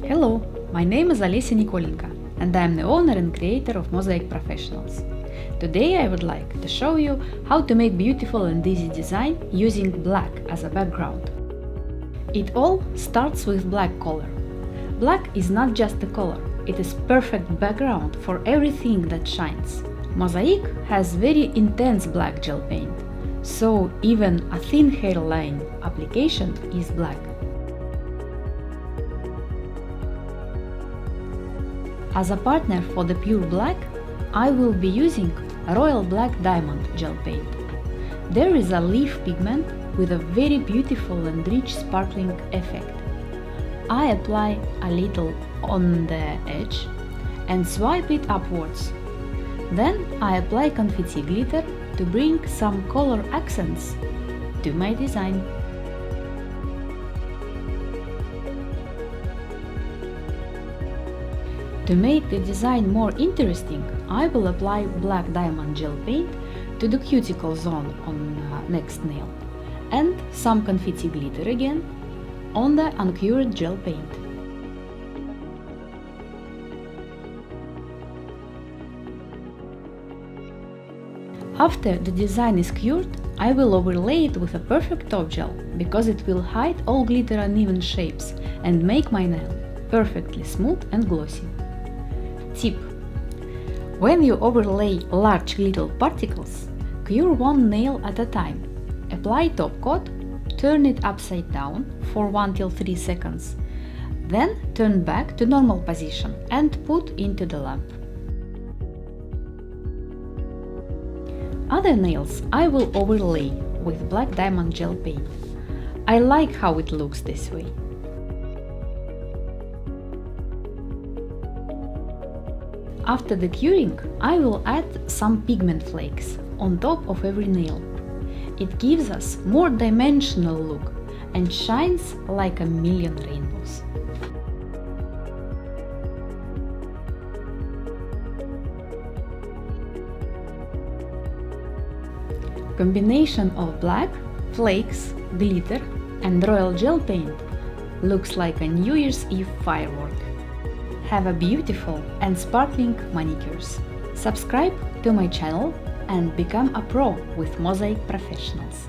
Hello, my name is Olesya Nikolenko and I am the owner and creator of Mosaic Professionals. Today I would like to show you how to make beautiful and easy design using black as a background. It all starts with black color. Black is not just a color, it is perfect background for everything that shines. Mosaic has very intense black gel paint, so even a thin hairline application is black. As a partner for the pure black, I will be using Royal Black Diamond gel paint. There is a leaf pigment with a very beautiful and rich sparkling effect. I apply a little on the edge and swipe it upwards. Then I apply confetti glitter to bring some color accents to my design. To make the design more interesting, I will apply black diamond gel paint to the cuticle zone on next nail and some confetti glitter again on the uncured gel paint. After the design is cured, I will overlay it with a perfect top gel because it will hide all glitter uneven shapes and make my nail perfectly smooth and glossy. Tip: when you overlay large glitter particles, cure one nail at a time. Apply top coat, turn it upside down for 1 till 3 seconds, then turn back to normal position and put into the lamp. Other nails I will overlay with black diamond gel paint. I like how it looks this way. After the curing, I will add some pigment flakes on top of every nail. It gives us more dimensional look and shines like a million rainbows. Combination of black, flakes, glitter and royal gel paint looks like a New Year's Eve firework. Have a beautiful and sparkling manicures. Subscribe to my channel and become a pro with Mosaic Professionals.